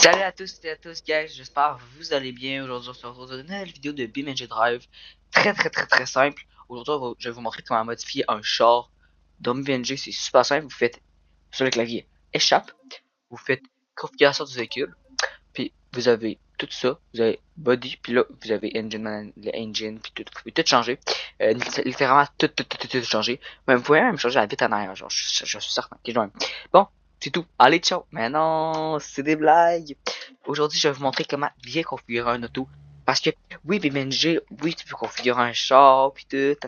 Salut à tous et à tous, guys, j'espère que vous allez bien. Aujourd'hui, on se retrouve dans une nouvelle vidéo de BeamNG Drive. Très simple. Aujourd'hui, je vais vous montrer comment modifier un char dans BeamNG. C'est super simple. Vous faites sur le clavier échappe, vous faites configuration du véhicule, puis vous avez tout ça. Vous avez body, puis là, vous avez l'engine, puis tout. Vous pouvez tout changer. Littéralement, tout changer. Mais vous pouvez même changer la vitre en arrière. Genre, je suis certain. Ok, bon. C'est tout. Allez, ciao. Mais non, c'est des blagues. Aujourd'hui, je vais vous montrer comment bien configurer un auto. Parce que, oui, BeamNG, oui, tu peux configurer un char, pis tout, ta.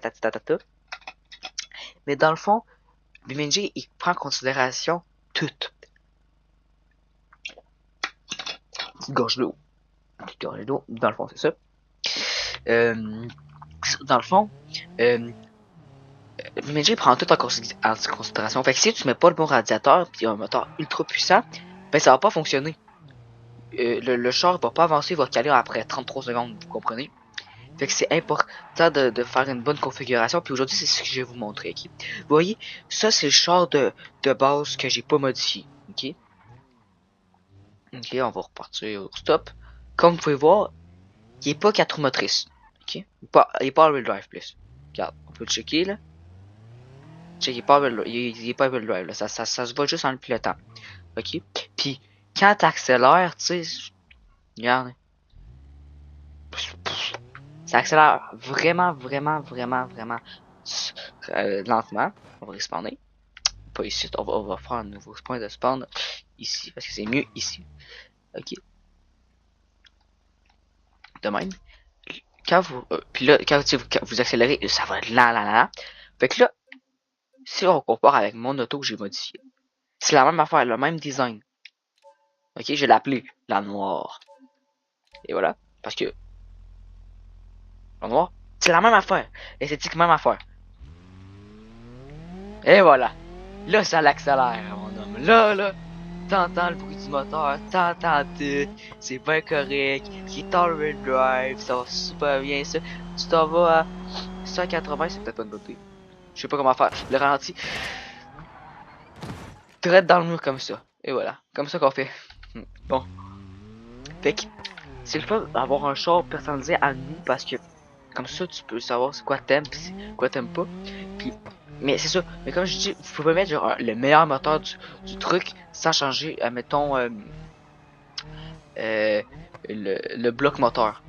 Mais dans le fond, BeamNG, il prend en considération tout. Petite gorge d'eau. Petite gorge d'eau, dans le fond, c'est ça. Dans le fond, BeamNG prend tout en considération. Fait que si tu mets pas le bon radiateur, puis un moteur ultra puissant, ben ça va pas fonctionner. Le char va pas avancer, il va caler après 33 secondes, vous comprenez? Fait que c'est important de faire une bonne configuration. Puis aujourd'hui, c'est ce que je vais vous montrer. Ok, vous voyez, ça c'est le char de base que j'ai pas modifié. Ok, on va repartir au stop. Comme vous pouvez voir, il est pas 4 roues motrices. Ok, il est pas all-wheel drive plus. Regarde, on peut le checker là. Check, il est pas all-wheel drive là. Ça se voit juste en le pilotant. Ok, puis quand t'accélères, tu sais, regarde, ça accélère vraiment lentement. On va respawner. Pas ici, on va faire un nouveau point de spawn ici, parce que c'est mieux ici. Ok. De même. Quand vous. Puis là, quand vous accélérez, ça va être lent. Fait que là, si on compare avec mon auto que j'ai modifié, c'est la même affaire, le même design. Ok, je l'ai appelé la noire. Et voilà. Parce que la noire, c'est la même affaire. Esthétique, même affaire. Et voilà. Là, ça l'accélère, mon homme. Là, t'entends le bruit du moteur, t'entends tout, c'est bien correct, il est all-wheel drive, ça va super bien, ça. Tu t'en vas à 180, c'est peut-être pas une bonne idée. Je sais pas comment faire. Le ralenti, direct dans le mur comme ça. Et voilà, comme ça qu'on fait. Bon. Fait que, c'est le fun d'avoir un char personnalisé à nous parce que, comme ça, tu peux savoir c'est quoi t'aimes pis quoi t'aimes pas. Puis, mais c'est ça. Mais comme je dis, vous pouvez mettre genre, le meilleur moteur du truc sans changer, admettons, euh, le bloc moteur.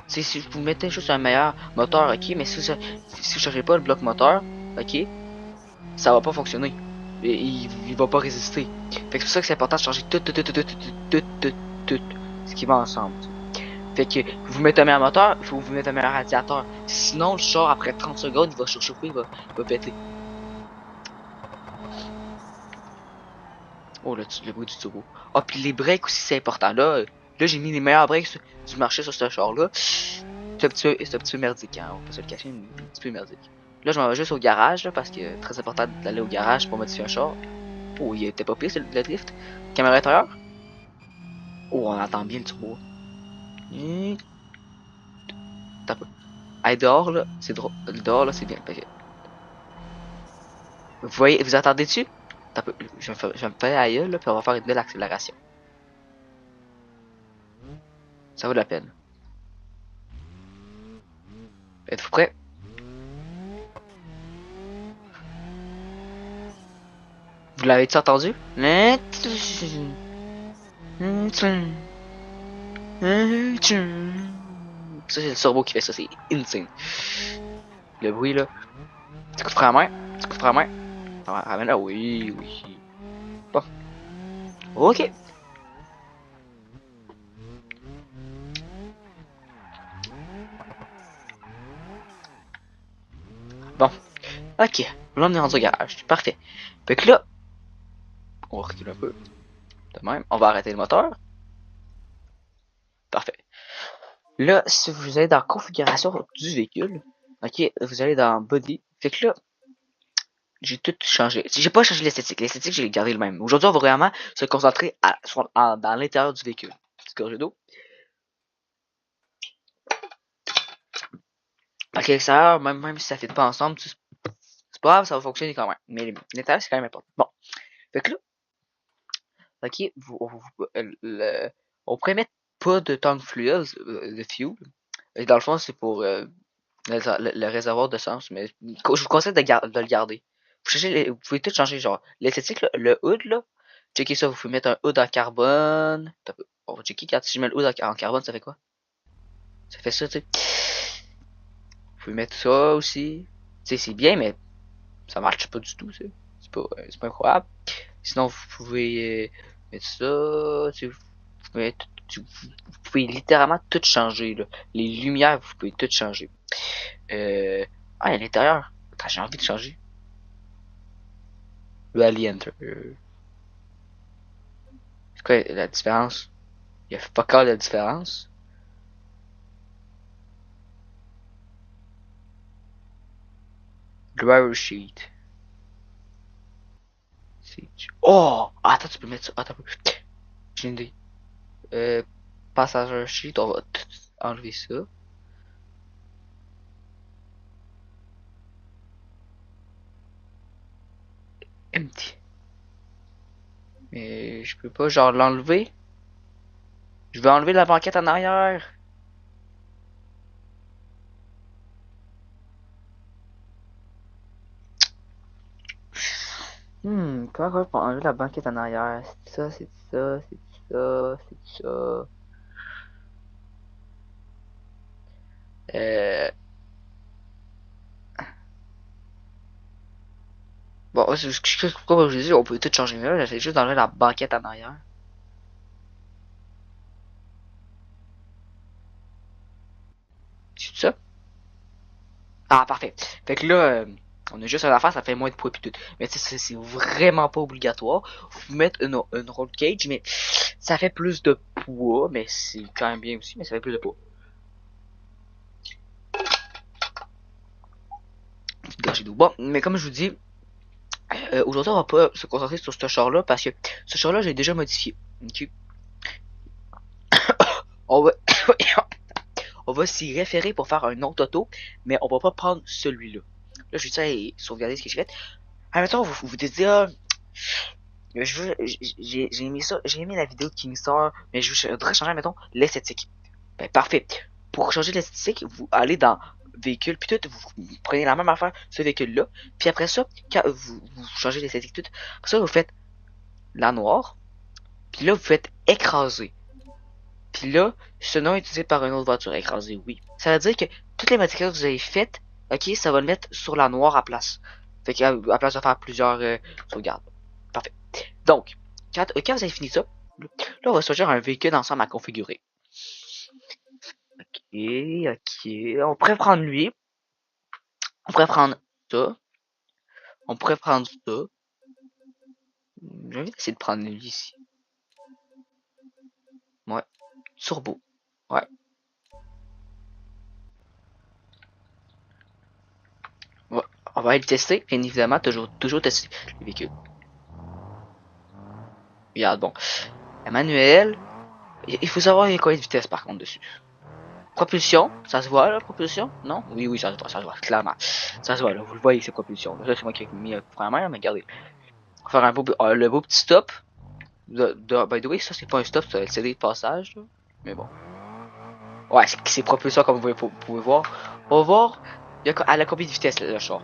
T'sais, si vous mettez juste un meilleur moteur, ok, mais si vous changez pas le bloc moteur, ok, ça va pas fonctionner. Et il va pas résister. Fait que c'est pour ça que c'est important de changer tout, ce qui va ensemble. T'sais. Fait que vous mettez un meilleur moteur, il faut vous mettre un meilleur radiateur. Sinon, le char, après 30 secondes, il va surchauffer, il va péter. Oh, le bruit du turbo. Ah, puis les breaks aussi, c'est important. Là j'ai mis les meilleurs breaks du marché sur ce char-là. C'est un petit peu merdique, hein. On va pas se le cacher, un petit peu merdique. Là, je m'en vais juste au garage, là, parce que très important d'aller au garage pour modifier un char. Oh, il était pas pire, le drift. Caméra intérieure. Oh, on entend bien le turbo. T'as peu. Hey, dehors, là, c'est drôle. Dehors, là, c'est bien. Vous voyez, vous attendez dessus? T'as peu. Je vais me faire ailleurs, là, puis on va faire une belle accélération. Ça vaut la peine. Êtes-vous prêts? Vous l'avez-tu entendu? Ça, c'est le cerveau qui fait ça, c'est insane. Le bruit, là. Tu coup de frein à main? Tu coup de frein à main? Ramène là, oui. Bon. Ok. Bon. Ok. Là, on est rendu au garage. Parfait. Fait que là, on va reculer un peu. De même. On va arrêter le moteur. Parfait. Là, si vous allez dans configuration du véhicule, ok, vous allez dans body. Fait que là, j'ai tout changé. J'ai pas changé l'esthétique. L'esthétique, j'ai gardé le même. Aujourd'hui, on va vraiment se concentrer dans l'intérieur du véhicule. Petite gorgée d'eau. Parce que l'extérieur, même si ça fait pas ensemble, c'est pas grave, ça va fonctionner quand même. Mais l'intérieur, c'est quand même important. Bon. Fait que là, Ok, on pourrait mettre pas de tank fluide, de fuel. Et dans le fond, c'est pour le réservoir de sens, mais je vous conseille de le garder. Vous pouvez tout changer, genre l'esthétique, le hood, là. Checkez ça, vous pouvez mettre un hood en carbone. On va checker si je mets le hood en carbone, ça fait quoi? Ça fait ça, tu sais. Vous pouvez mettre ça aussi. Tu sais, c'est bien, mais ça marche pas du tout, c'est pas incroyable. Sinon, vous pouvez mettre ça, tu sais, vous pouvez littéralement tout changer, là. Les lumières, vous pouvez tout changer. À l'intérieur, j'ai envie de changer. Rally Enter. C'est quoi la différence? Il y a pas encore de différence. Driver sheet. Oh! Attends, tu peux mettre ça. Attends. J'ai une idée. Euh, Passenger sheet, on va tout enlever ça. Empty. Mais je peux pas genre l'enlever. Je vais enlever la banquette en arrière. Comment on peut enlever la banquette en arrière? C'est ça, c'est ça, c'est ça, c'est ça. Euh... Bon, comme je dis, on peut tout changer là. J'essaie juste d'enlever la banquette en arrière. C'est ça? Ah, parfait. Fait que là, on a juste une affaire, ça fait moins de poids pis tout. Mais c'est vraiment pas obligatoire. Vous mettre une roll cage, mais ça fait plus de poids, mais c'est quand même bien aussi, mais ça fait plus de poids. Petite gorgée d'eau. Bon, mais comme je vous dis, aujourd'hui on va pas se concentrer sur ce char-là parce que ce char-là j'ai déjà modifié. Ok? On va, on va s'y référer pour faire un autre auto, mais on va pas prendre celui-là. Là, je vais essayer de sauvegarder ce que j'ai fait. Admettons, vous dites, ah, j'ai aimé ça, j'ai aimé la vidéo de Kingstar, mais je voudrais changer, mettons, l'esthétique. Ben, parfait. Pour changer l'esthétique, vous allez dans véhicule, puis tout, vous prenez la même affaire, ce véhicule-là, puis après ça, quand vous changez l'esthétique, tout, après ça, vous faites la noire, puis là, vous faites écraser. Puis là, ce nom est utilisé par une autre voiture écrasée, oui. Ça veut dire que toutes les modifications que vous avez faites, ok, ça va le mettre sur la noire à place. Fait qu'à à place de faire plusieurs sauvegardes. Parfait. Donc, quand vous avez fini ça, là, on va choisir un véhicule ensemble à configurer. Ok, ok. On pourrait prendre lui. On pourrait prendre ça. On pourrait prendre ça. J'ai envie d'essayer de prendre lui ici. Ouais. Turbo. Ouais. Ouais. On va aller le tester, bien évidemment, toujours tester les véhicules. Regarde, bon. La manuelle. Il faut savoir il y a combien de vitesse par contre dessus. Propulsion, ça se voit là, propulsion? Non? Oui, oui, ça se voit, clairement. Ça se voit là, vous le voyez, c'est propulsion. Là, c'est moi qui ai mis vraiment, mais regardez. On va faire le beau petit stop. By the way, ça c'est pas un stop, c'est le CD de passage, là. Mais bon. Ouais, c'est propulsion comme vous pouvez voir. On va voir à la combien de vitesse le char.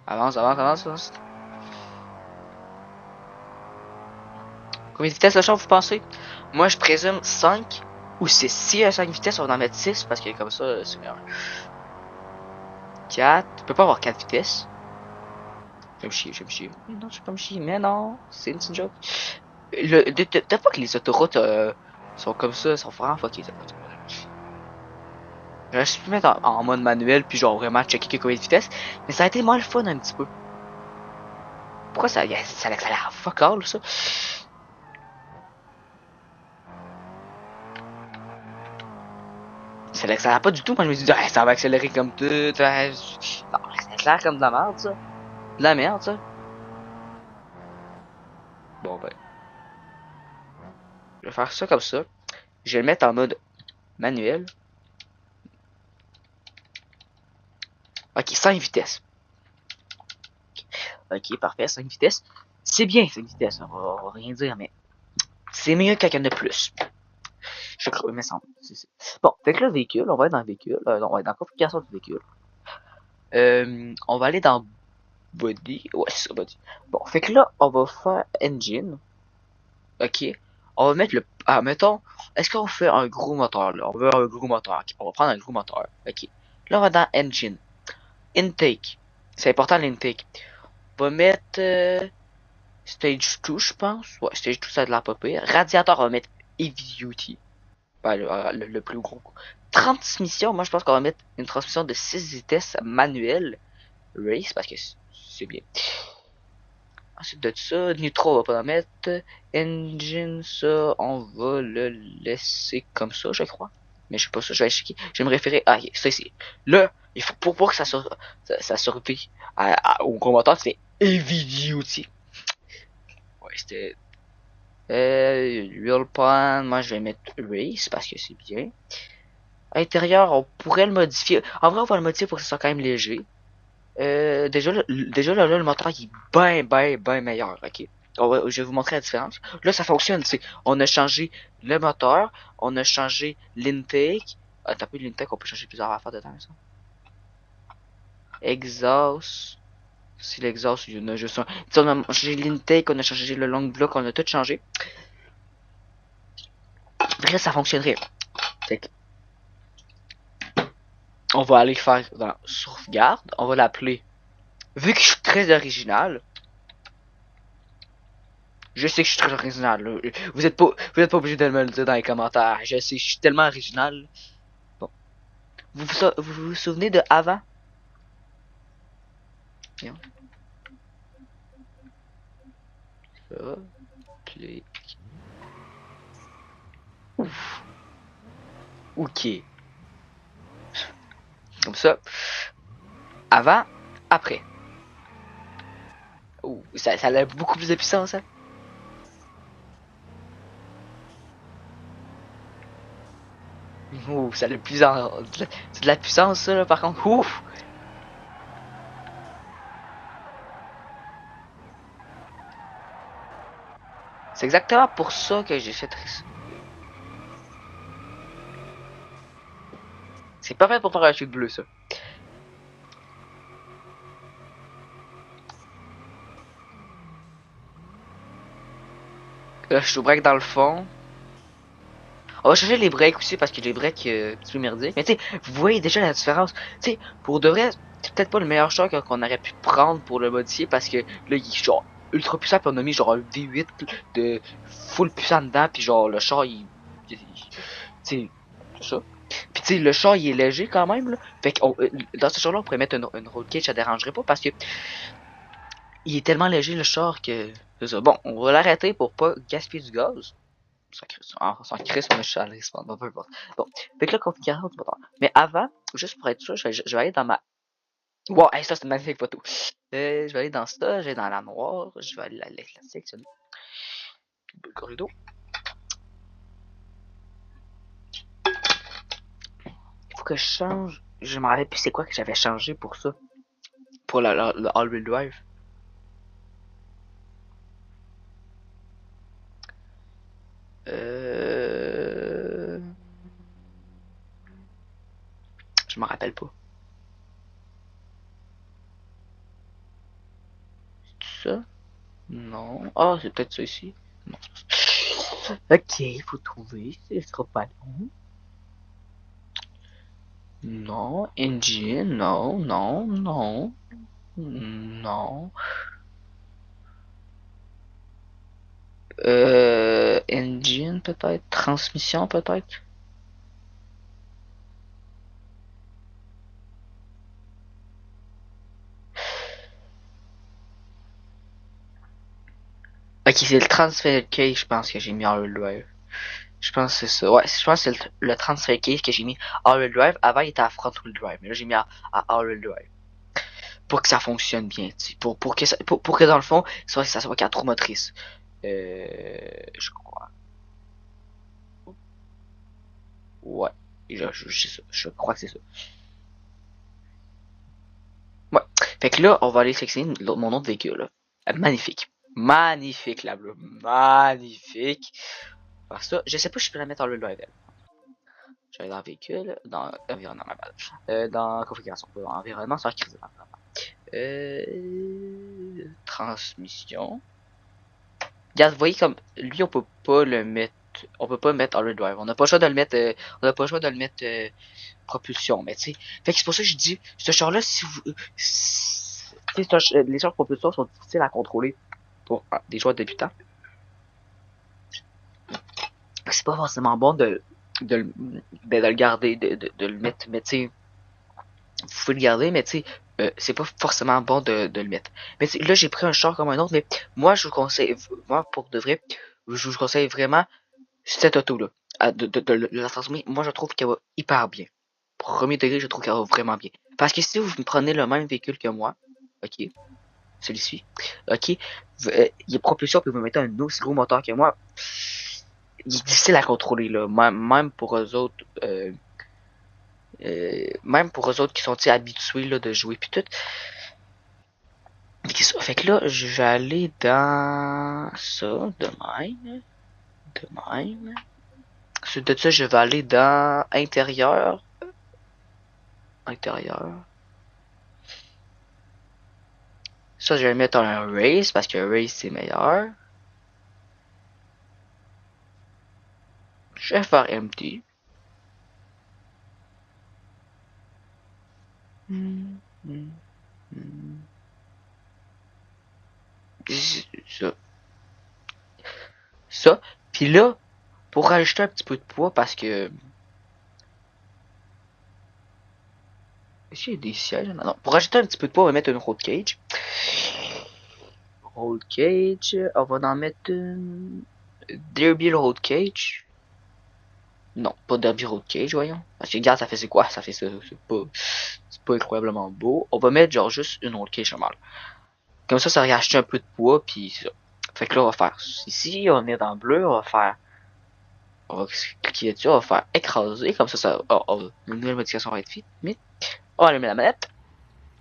Avance, avance, avance, avance. Combien de vitesse le char vous pensez? Moi je présume 5 ou 6. Si à 5 vitesses, on va en mettre 6 parce que comme ça, c'est meilleur. 4. Tu peux pas avoir 4 vitesses. Je vais me chier, je vais me chier. Non, je vais pas me chier, mais non, c'est une joke. T'as pas que les autoroutes sont comme ça, sont vraiment fuckées. J'aurais pu mettre en mode manuel, puis genre vraiment checker combien de vitesse, mais ça a été moins le fun un petit peu. Pourquoi ça a l'air fuck all ça? Ça l'accélère pas du tout, moi je me dis, ah, ça va accélérer comme tout. Non, ça accélère comme de la merde ça. De la merde ça. Bon ben, je vais faire ça comme ça. Je vais le mettre en mode manuel. Ok, 5 vitesses. Ok, parfait, 5 vitesses. C'est bien 5 vitesses, on va rien dire, mais c'est mieux qu'il y en a plus. Je crois, il me semble. Bon, fait que le véhicule, on va être dans le véhicule. On va être dans la configuration du véhicule. On va aller dans Body. Ouais, c'est ça, Body. Bon, fait que là, on va faire Engine. Ok. On va mettre le. Ah, mettons. Est-ce qu'on fait un gros moteur là? On veut un gros moteur. Okay. On va prendre un gros moteur. Ok. Là, on va dans Engine. Intake. C'est important l'intake. On va mettre. Stage 2, je pense. Ouais, Stage 2, ça a de la pas pire. Radiateur, on va mettre Heavy Duty. Ben, le plus gros. Transmission, moi je pense qu'on va mettre une transmission de 6 vitesses manuelle. Race, parce que c'est bien. Ensuite de ça, Nitro, on va pas en mettre. Engine, ça, on va le laisser comme ça, je crois. Mais je sais pas ça, je vais checker. Je vais me référer à ça ici. Là, il faut pour que ça survive au gros moteur, c'est Heavy Duty. Ouais, c'était. Real Pan, moi je vais mettre Race parce que c'est bien. Intérieur, on pourrait le modifier. En vrai, on va le modifier pour que ce soit quand même léger. Déjà là, le moteur il est bien meilleur, ok? Je vais vous montrer la différence. Là, ça fonctionne, on a changé le moteur, on a changé l'intake. Ah, t'as plus l'intake, on peut changer plusieurs affaires dedans, ça. Exhaust. C'est l'exhaust, il y en a juste un. On a changé l'intake, on a changé le long block, on a tout changé. Bref, ça fonctionnerait. On va aller faire dans sauvegarde, on va l'appeler. Vu que je suis très original, je sais que je suis très original. Là. Vous êtes pas obligé de me le dire dans les commentaires. Je sais, je suis tellement original. Bon. Vous souvenez de avant? Bien. Ça, play. Ouf. Ok. Comme ça. Avant, après. Ouh, ça a beaucoup plus de puissance, hein? Ouh, ça a plus en... C'est de la puissance, ça, là, par contre. Ouf! C'est exactement pour ça que j'ai fait... C'est pas fait pour faire un chute bleu, ça. Là, je suis break dans le fond. On va changer les breaks aussi parce que les breaks petit peu merdiques. Mais tu sais, vous voyez déjà la différence. Tu sais, pour de vrai, c'est peut-être pas le meilleur choix qu'on aurait pu prendre pour le modifier parce que là, il est genre ultra puissant puis on a mis genre un V8 de full puissant dedans puis genre le char tu sais, c'est ça. Puis tu sais, le char il est léger quand même là. Fait que dans ce char là on pourrait mettre une road cage, ça dérangerait pas parce que il est tellement léger le char que c'est ça. Bon, on va l'arrêter pour pas gaspiller du gaz. Sans crisse, mais je suis à la respawn, peu importe. Bon, fait que là, configuration du moteur. Mais avant, juste pour être sûr, je vais aller dans ma. Wow, hey, ça c'est une magnifique photo. Je vais aller dans ça, je vais dans la noire, je vais aller la sélectionner. Le corridor. Il faut que je change. Je me rappelle plus c'est quoi que j'avais changé pour ça. Pour le all-wheel drive. Euh... Je me rappelle pas. C'est ça? Non. Ah, c'est peut-être ça ici. Non, c'est pas ça. Ok, il faut trouver. Ce sera pas long. Non, engine, non, non, non, non. Engine peut-être, transmission peut-être. Ok, c'est le transfer case, je pense que j'ai mis en drive. Je pense que c'est ça. Ouais, je pense que c'est le transfer case que j'ai mis en wheel drive. Avant, il était à front wheel drive, mais là j'ai mis à all wheel drive pour que ça fonctionne bien, tu sais. Pour que dans le fond, ça soit 4 roues motrices. Je crois. Ouais, je crois que c'est ça. Fait que là, on va aller sélectionner mon autre véhicule. Là. Magnifique. Magnifique, la bleue. Magnifique. Faire ça. Je sais pas si je peux la mettre en le level. Je vais aller dans véhicule, dans environnement, dans configuration, pas environnement, ça va crise. Transmission. Regarde, vous voyez comme lui, on peut pas le mettre. On peut pas le mettre all drive. On n'a pas le choix de le mettre. On n'a pas le choix de le mettre propulsion. Mais tu sais. Fait que c'est pour ça que je dis, ce char-là, si vous. Les chars de propulsion sont difficiles à contrôler pour des joueurs débutants. C'est pas forcément bon de le garder, de le mettre. Mais tu sais, vous pouvez le garder, mais tu sais, c'est pas forcément bon de le mettre. Mais là, j'ai pris un char comme un autre, mais moi, je vous conseille, moi, pour de vrai, je vous conseille vraiment cette auto-là, de la transformer. Moi, je trouve qu'elle va hyper bien. Premier degré, je trouve qu'elle va vraiment bien. Parce que si vous prenez le même véhicule que moi, ok, celui-ci, ok, il est propulsion, puis vous mettez un aussi gros moteur que moi, il est difficile à contrôler, là, même pour eux autres, même pour eux autres qui sont habitués là, de jouer puis tout. Fait que là, je vais aller dans ça, de même. De même. Ensuite de ça, je vais aller dans intérieur. Intérieur. Ça, je vais mettre un race parce que race c'est meilleur. Je vais faire empty. Ça. Ça. Puis là, pour rajouter un petit peu de poids parce que. Est-ce qu'il y a des sièges? Non. Pour rajouter un petit peu de poids, on va mettre une road cage. Road cage. On va en mettre une. Derby road cage. Non, pas Derby road cage, voyons. Parce que regarde, ça fait c'est quoi? Ça fait ça. C'est pas incroyablement beau. On va mettre genre juste une road cage normale. Comme ça va racheter un peu de poids, puis ça. Fait que là, on va faire ici, on est dans bleu, on va faire. On va cliquer dessus, on va faire écraser, comme ça une nouvelle modification va être faite. On va allumer la manette.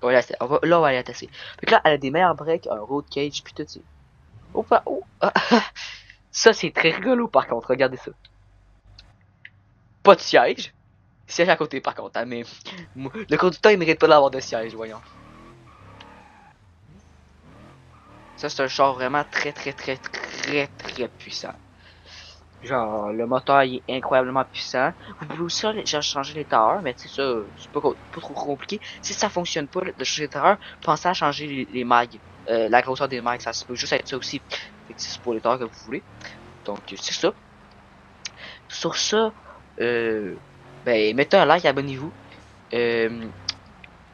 Là, on va aller la tasser. Fait que là, elle a des meilleurs breaks, un road cage, puis tout ça. Ça, c'est très rigolo par contre, regardez ça. Pas de siège. Siège à côté par contre, hein, mais le conducteur il mérite pas d'avoir de siège, voyons. Ça, c'est un char vraiment très puissant. Genre, le moteur il est incroyablement puissant. Vous pouvez aussi changer les tailleurs, mais tu sais, ça, c'est pas trop compliqué. Si ça fonctionne pas de changer les tailleurs, pensez à changer les mags. La grosseur des mags, ça peut juste être ça aussi. Fait que c'est pour les tailleurs que vous voulez. Donc, c'est ça. Sur ça, ben, mettez un like, abonnez-vous.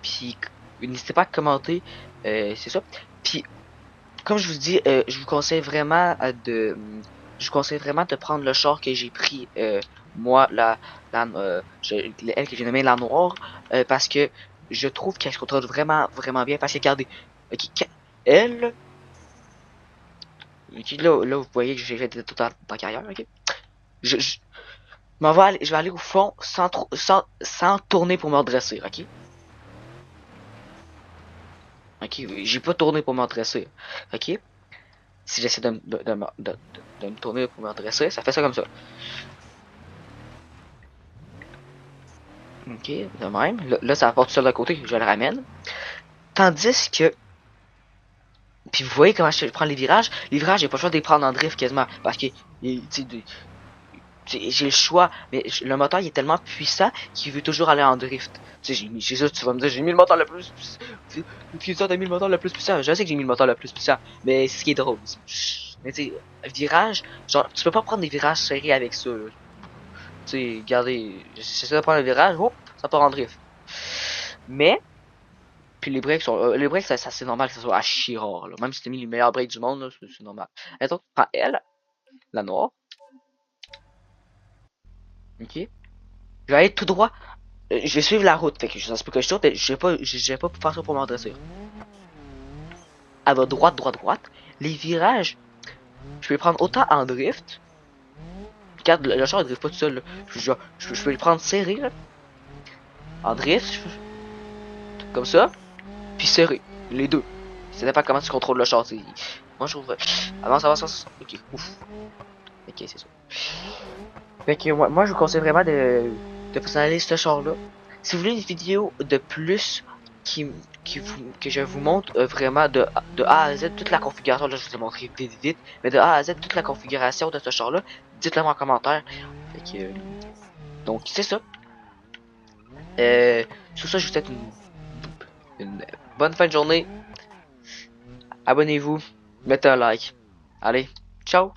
Puis, n'hésitez pas à commenter. C'est ça. Puis, comme je vous dis, je vous conseille vraiment je vous conseille vraiment de prendre le char que j'ai pris, moi, elle que j'ai nommée la noire, parce que je trouve qu'elle se contrôle vraiment bien. Parce que regardez, ok, elle, là, vous voyez que j'ai fait tout en carrière, ok. Je je vais aller au fond sans tourner pour me redresser, ok. Ok, j'ai pas tourné pour me redresser, ok. Si j'essaie de me tourner pour me redresser, ça fait ça comme ça. Ok, de même. Là ça va pas tout seul de côté, je le ramène. Tandis que. Puis vous voyez comment je prends les virages. Les virages, j'ai pas le choix de les prendre en drift quasiment. Parce que. J'ai le choix. Mais le moteur il est tellement puissant qu'il veut toujours aller en drift. Tu sais, j'ai ça, tu vas me dire, j'ai mis le moteur le plus puissant. Tu t'as mis le moteur le plus puissant. Je sais que j'ai mis le moteur le plus puissant. Mais c'est ce qui est drôle. Mais tu sais, virage, genre, tu peux pas prendre des virages serrés avec ça. Tu sais, regardez, j'essaie de prendre le virage, hop, ça part en drift. Mais, puis les breaks sont, les breaks, ça c'est normal que ça soit à chier rare, là. Même si t'as mis les meilleurs breaks du monde, c'est normal. Et donc, prends elle, la noire, ok. Je vais aller tout droit, je vais suivre la route, fait que ça se peut que je saute, je vais pas faire ça pour m'adresser. Elle va droite. Les virages, je vais les prendre autant en drift. Regarde, le char il drift pas tout seul, là. Je peux le prendre serré, là. En drift, comme ça, puis serré. Les deux. Ça dépend comment tu contrôles le char. Moi, je trouve. Avance, avance, avance. Ok, ouf. Ok, c'est ça. Fait que moi, je vous conseille vraiment de personnaliser ce char-là. Si vous voulez une vidéo de plus que je vous montre vraiment de A à Z toute la configuration, là je vous ai montré vite vite, mais de A à Z toute la configuration de ce char-là, dites-le moi en commentaire. Fait que, donc c'est ça. Sur ça, je vous souhaite une bonne fin de journée. Abonnez-vous, mettez un like. Allez, ciao!